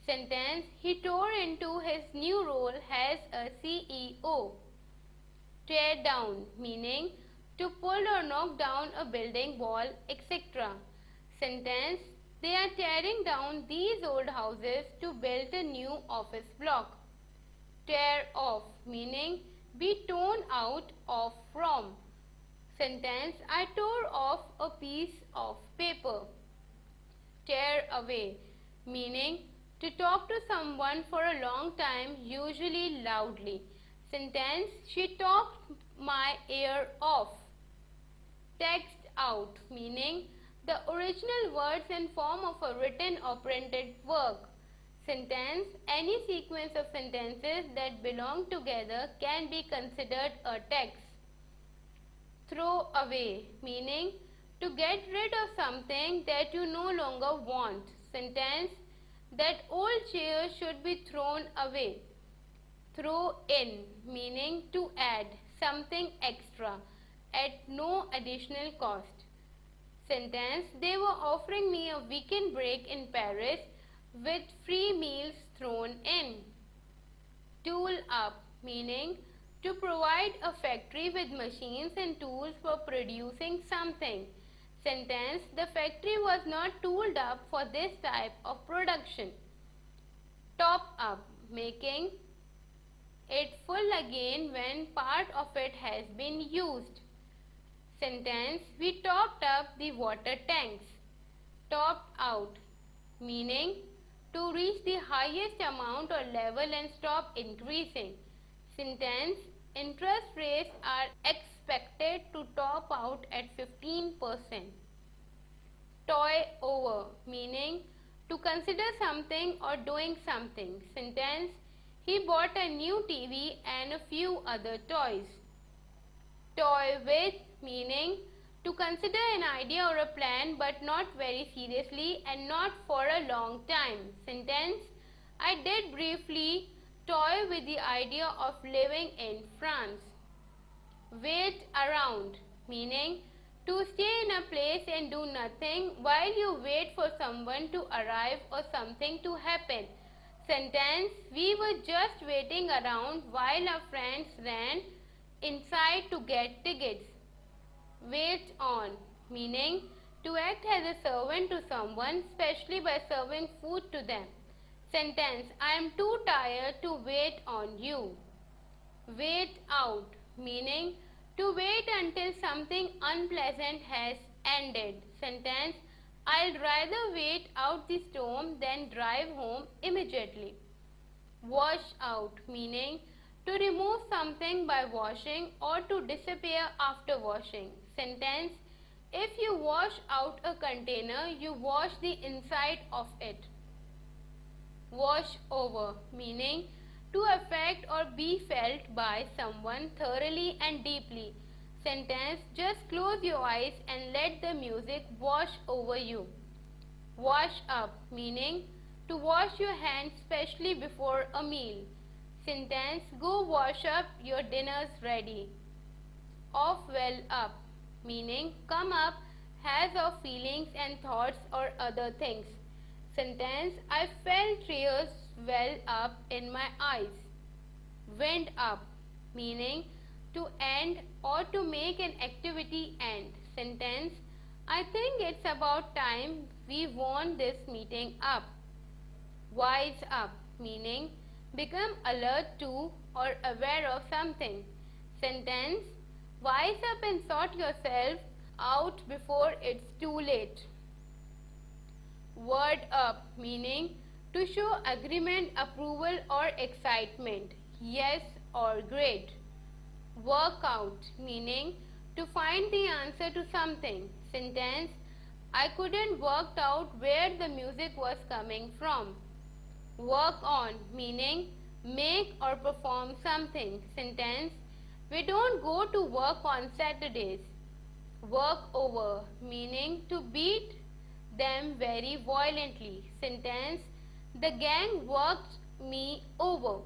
Sentence: he tore into his new role as a CEO. Tear down, meaning to pull or knock down a building wall, etc. Sentence: they are tearing down these old houses to build a new office block. Tear off, meaning be torn out of from. Sentence: I tore off a piece of paper. Tear away, meaning to talk to someone for a long time, usually loudly. Sentence: she talked my ear off. Text out, meaning the original words in form of a written or printed work. Sentence. Any sequence of sentences that belong together can be considered a text. Throw away, meaning to get rid of something that you no longer want. Sentence. That old chair should be thrown away. Throw in, meaning to add something extra at no additional cost. Sentence. They were offering me a weekend break in Paris with free meals thrown in. Tool up, meaning to provide a factory with machines and tools for producing something. Sentence. The factory was not tooled up for this type of production. Top up, making it full again when part of it has been used. Sentence. We topped up the water tanks. Topped out, meaning to reach the highest amount or level and stop increasing. Sentence. Interest rates are expected to top out at 15%. Toy over, meaning to consider something or doing something. Sentence. He bought a new TV and a few other toys. Toy with, meaning to consider an idea or a plan but not very seriously and not for a long time. Sentence. I did briefly toy with the idea of living in France. Wait around, meaning to stay in a place and do nothing while you wait for someone to arrive or something to happen. Sentence. We were just waiting around while our friends ran inside to get tickets. Wait on, meaning to act as a servant to someone, especially by serving food to them. Sentence. I am too tired to wait on you. Wait out, meaning to wait until something unpleasant has ended. Sentence. I'll rather wait out the storm than drive home immediately. Wash out, meaning to remove something by washing or to disappear after washing. Sentence. If you wash out a container, you wash the inside of it. Wash over, meaning to affect or be felt by someone thoroughly and deeply. Sentence. Just close your eyes and let the music wash over you. Wash up, meaning to wash your hands, especially before a meal. Sentence. Go wash up, your dinner's ready. Off well up, meaning come up, has of feelings and thoughts or other things. Sentence. I felt tears well up in my eyes. Wind up, meaning to end or to make an activity end. Sentence. I think it's about time we wound this meeting up. Wise up, meaning become alert to or aware of something. Sentence. Wise up and sort yourself out before it's too late. Word up, meaning to show agreement, approval or excitement. Yes or great. Work out, meaning to find the answer to something. Sentence. I couldn't work out where the music was coming from. Work on, meaning make or perform something. Sentence. We don't go to work on Saturdays. Work over, meaning to beat them very violently. Sentence. The gang worked me over.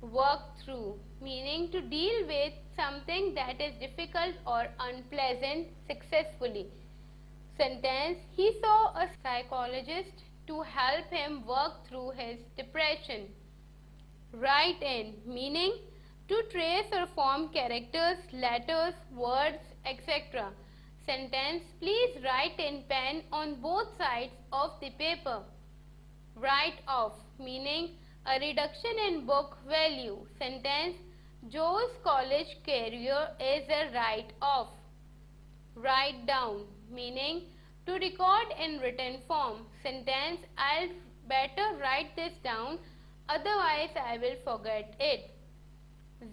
Work through, meaning to deal with something that is difficult or unpleasant successfully. Sentence. He saw a psychologist to help him work through his depression. Write in, meaning to trace or form characters, letters, words, etc. Sentence. Please write in pen on both sides of the paper. Write off, meaning a reduction in book value. Sentence. Joe's college career is a write-off. Write down, meaning to record in written form. Sentence. I'll better write this down, otherwise I will forget it.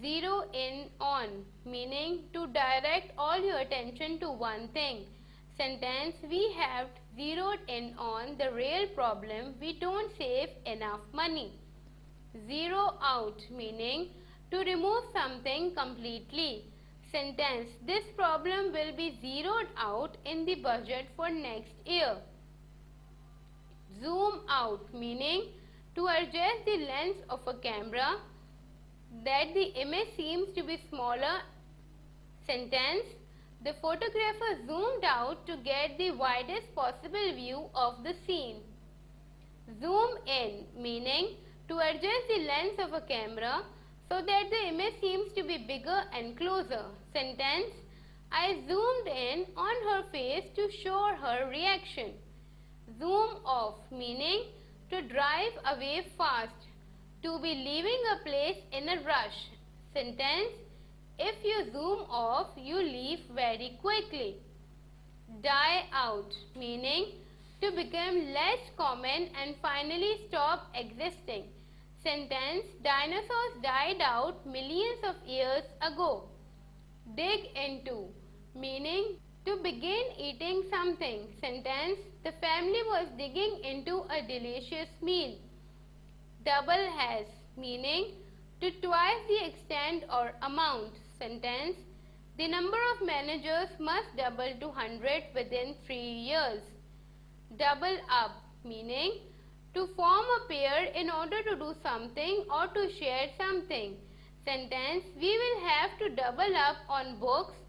Zero in on, meaning to direct all your attention to one thing. Sentence. We have zeroed in on the real problem, we don't save enough money. Zero out meaning to remove something completely. Sentence: this problem will be zeroed out in the budget for next year. Zoom out meaning to adjust the lens of a camera that the image seems to be smaller. Sentence: the photographer zoomed out to get the widest possible view of the scene. Zoom in meaning to adjust the lens of a camera so that the image seems to be bigger and closer. Sentence: I zoomed in on her face to show her reaction. Zoom off meaning to drive away fast, to be leaving a place in a rush. Sentence: if you zoom off, you leave very quickly. Die out meaning to become less common and finally stop existing. Sentence: dinosaurs died out millions of years ago. Dig into meaning to begin eating something. Sentence: the family was digging into a delicious meal. Double has meaning to twice the extent or amount. Sentence: the number of managers must double to 100 within 3 years. Double up meaning to form a pair in order to do something or to share something. Sentence: we will have to double up on books.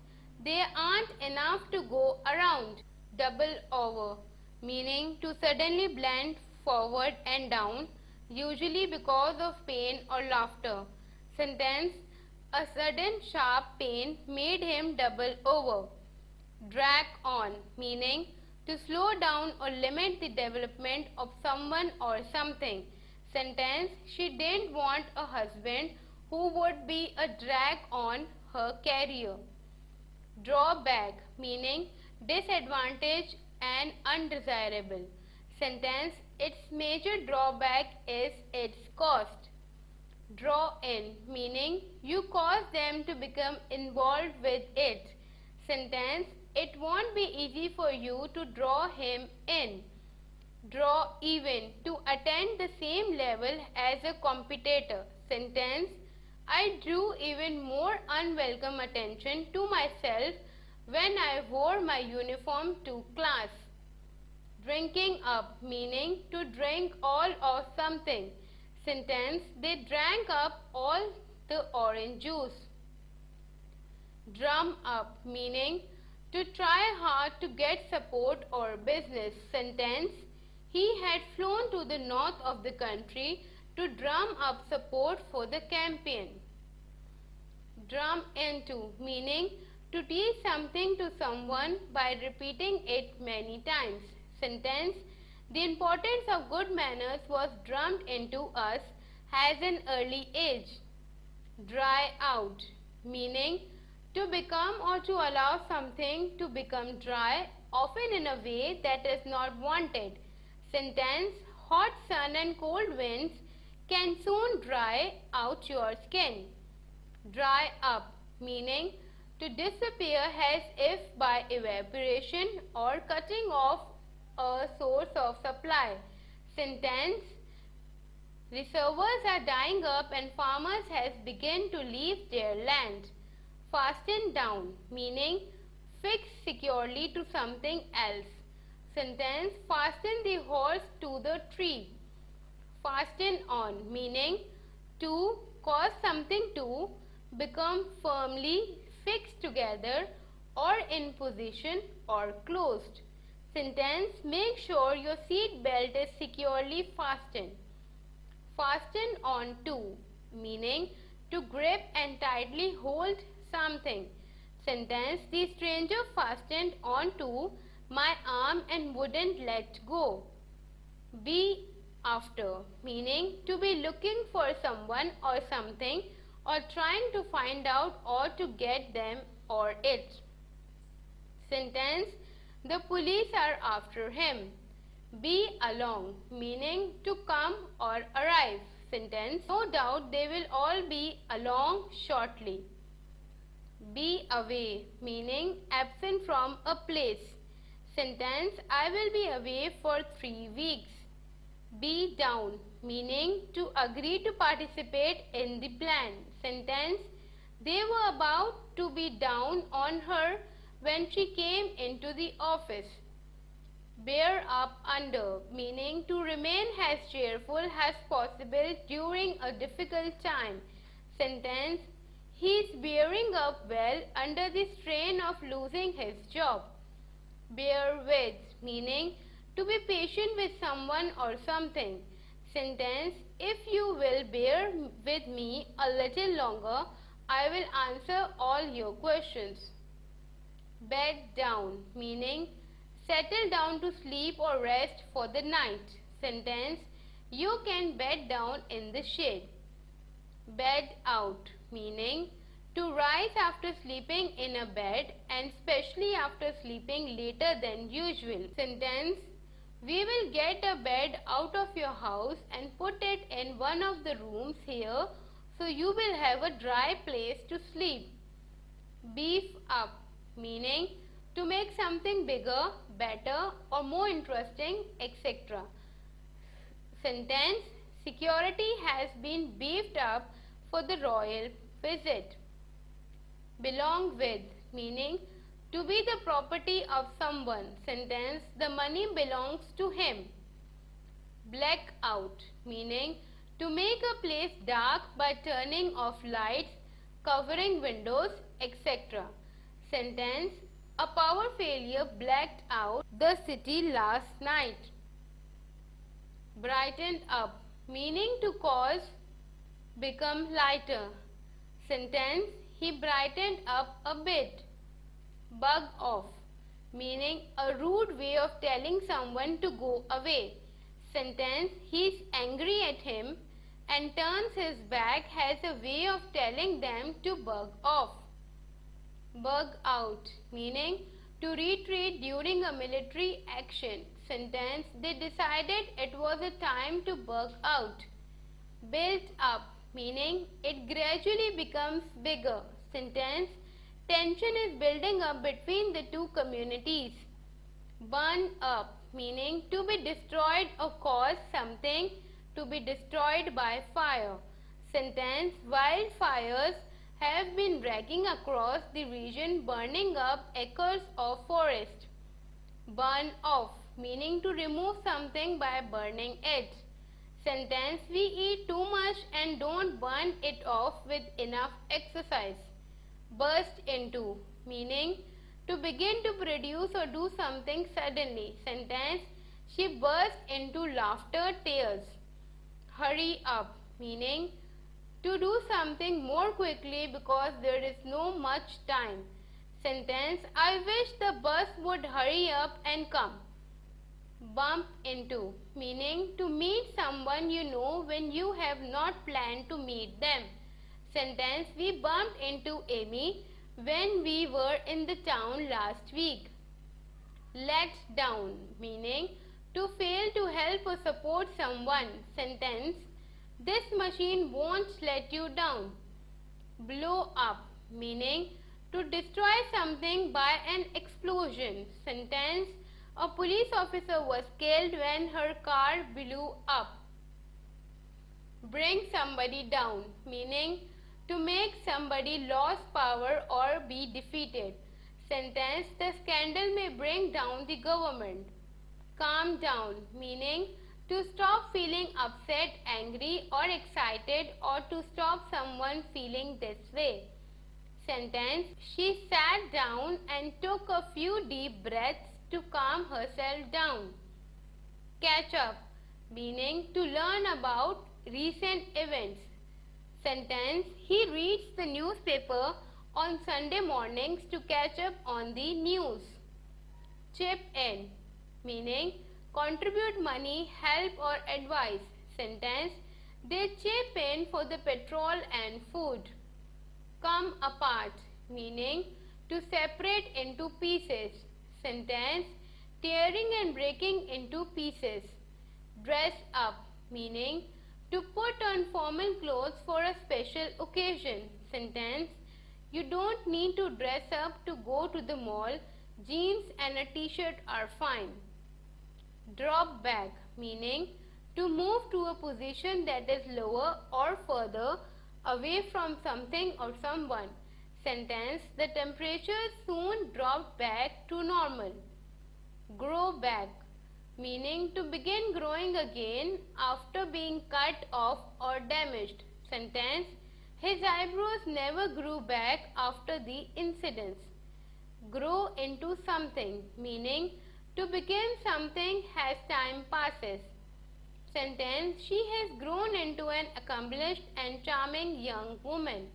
There aren't enough to go around. Double over meaning to suddenly bend forward and down, usually because of pain or laughter. Sentence: a sudden sharp pain made him double over. Drag on meaning to slow down or limit the development of someone or something. Sentence: she didn't want a husband who would be a drag on her career. Drawback meaning disadvantage and undesirable. Sentence: its major drawback is its cost. Draw in meaning you cause them to become involved with it. Sentence: it won't be easy for you to draw him in. Draw even to attain the same level as a competitor. Sentence: I drew even more unwelcome attention to myself when I wore my uniform to class. Drinking up meaning to drink all or something. Sentence: they drank up all the orange juice. Drum up meaning to try hard to get support or business. Sentence: he had flown to the north of the country to drum up support for the campaign. Drum into meaning to teach something to someone by repeating it many times. Sentence: the importance of good manners was drummed into us at an early age. Dry out meaning to become or to allow something to become dry, often in a way that is not wanted. Sentence: hot sun and cold winds can soon dry out your skin. Dry up meaning to disappear as if by evaporation or cutting off a source of supply. Sentence: reservoirs are drying up and farmers has begun to leave their land. Fasten down meaning fix securely to something else. Sentence: fasten the horse to the tree. Fasten on meaning to cause something to become firmly fixed together or in position or closed. Sentence: make sure your seat belt is securely fastened. Fasten on to meaning to grip and tightly hold something. Sentence: the stranger fastened onto my arm and wouldn't let go. Be after meaning to be looking for someone or something or trying to find out or to get them or it. Sentence: the police are after him. Be along meaning to come or arrive. Sentence: no doubt they will all be along shortly. Be away meaning absent from a place. Sentence, I will be away for 3 weeks. Be down, meaning to agree to participate in the plan. Sentence, they were about to be down on her when she came into the office. Bear up under, meaning to remain as cheerful as possible during a difficult time. Sentence, he is bearing up well under the strain of losing his job. Bear with, meaning to be patient with someone or something. Sentence, if you will bear with me a little longer, I will answer all your questions. Bed down, meaning settle down to sleep or rest for the night. Sentence, you can bed down in the shade. Bed out, meaning to rise after sleeping in a bed and especially after sleeping later than usual. Sentence, we will get a bed out of your house and put it in one of the rooms here so you will have a dry place to sleep. Beef up, meaning to make something bigger, better or more interesting, etc. Sentence, security has been beefed up for the royal visit. Belong with, meaning to be the property of someone. Sentence, the money belongs to him. Black out, meaning to make a place dark by turning off lights, covering windows, etc. Sentence, a power failure blacked out the city last night. Brightened up, meaning to cause become lighter. Sentence, he brightened up a bit. Bug off, meaning a rude way of telling someone to go away. Sentence, he is angry at him and turns his back as a way of telling them to bug off. Bug out, meaning to retreat during a military action. Sentence, they decided it was a time to bug out. Built up, meaning it gradually becomes bigger. Sentence, tension is building up between the two communities. Burn up, meaning to be destroyed or cause something to be destroyed by fire. Sentence, wildfires have been raging across the region, burning up acres of forest. Burn off, meaning to remove something by burning it. Sentence, we eat too much and don't burn it off with enough exercise. Burst into, meaning to begin to produce or do something suddenly. Sentence, she burst into laughter, tears. Hurry up, meaning to do something more quickly because there is no much time. Sentence, I wish the bus would hurry up and come. Bump into, meaning to meet someone you know when you have not planned to meet them. Sentence, we bumped into Amy when we were in the town last week. Let down, meaning to fail to help or support someone. Sentence, this machine won't let you down. Blow up, meaning to destroy something by an explosion. Sentence, a police officer was killed when her car blew up. Bring somebody down, meaning to make somebody lose power or be defeated. Sentence, the scandal may bring down the government. Calm down, meaning to stop feeling upset, angry or excited or to stop someone feeling this way. Sentence, she sat down and took a few deep breaths to calm herself down. Catch up, meaning to learn about recent events. Sentence, he reads the newspaper on Sunday mornings to catch up on the news. Chip in, meaning contribute money, help or advice. Sentence, they chip in for the petrol and food. Come apart, meaning to separate into pieces. Sentence, tearing and breaking into pieces. Dress up, meaning to put on formal clothes for a special occasion. Sentence, you don't need to dress up to go to the mall. Jeans and a t-shirt are fine. Drop back, meaning to move to a position that is lower or further away from something or someone. Sentence: the temperature soon dropped back to normal. Grow back, meaning to begin growing again after being cut off or damaged. Sentence: his eyebrows never grew back after the incidents. Grow into something, meaning to begin something as time passes. Sentence: she has grown into an accomplished and charming young woman.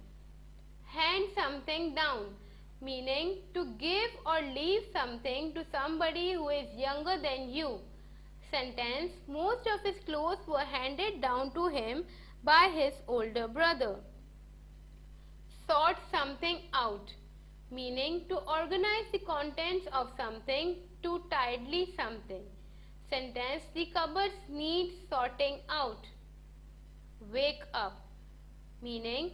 Hand something down, meaning to give or leave something to somebody who is younger than you. Sentence: most of his clothes were handed down to him by his older brother. Sort something out, meaning to organize the contents of something, to tidy something. Sentence: the cupboards need sorting out. Wake up, meaning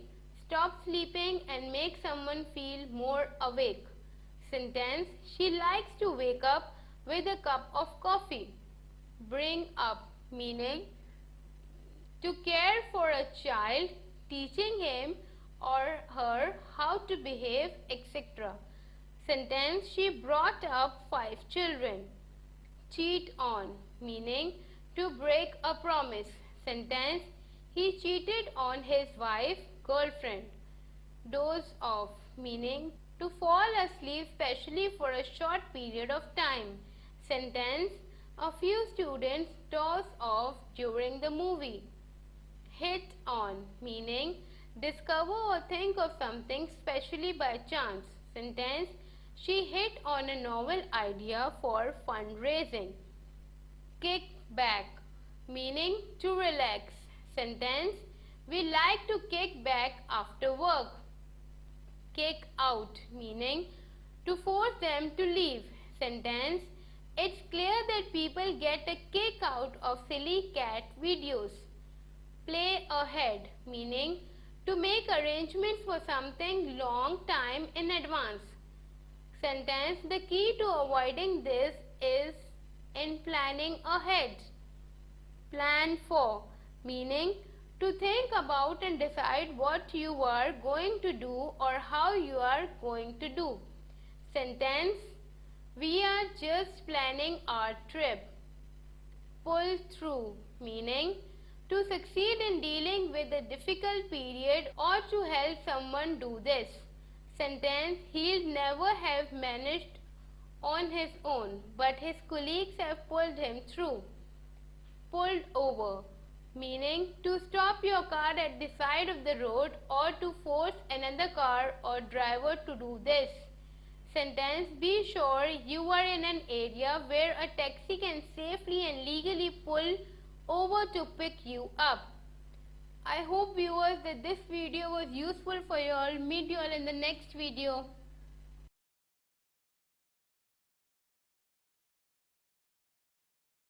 stop sleeping and make someone feel more awake. Sentence: she likes to wake up with a cup of coffee. Bring up, meaning to care for a child, teaching him or her how to behave, etc. Sentence: she brought up 5 children. Cheat on, meaning to break a promise. Sentence: he cheated on his wife, girlfriend. Doze off, meaning to fall asleep, especially for a short period of time. Sentence: a few students doze off during the movie. Hit on, meaning discover or think of something specially by chance. Sentence: she hit on a novel idea for fundraising. Kick back, meaning to relax. Sentence: we like to kick back after work. Kick out, meaning to force them to leave. Sentence: it's clear that people get a kick out of silly cat videos. Play ahead, meaning to make arrangements for something long time in advance. Sentence: the key to avoiding this is in planning ahead. Plan for, meaning to think about and decide what you are going to do or how you are going to do. Sentence: we are just planning our trip. Pull through, meaning to succeed in dealing with a difficult period or to help someone do this. Sentence: he'll never have managed on his own, but his colleagues have pulled him through. Pulled over, meaning to stop your car at the side of the road or to force another car or driver to do this. Sentence: be sure you are in an area where a taxi can safely and legally pull over to pick you up. I hope viewers that this video was useful for you all. Meet you all in the next video.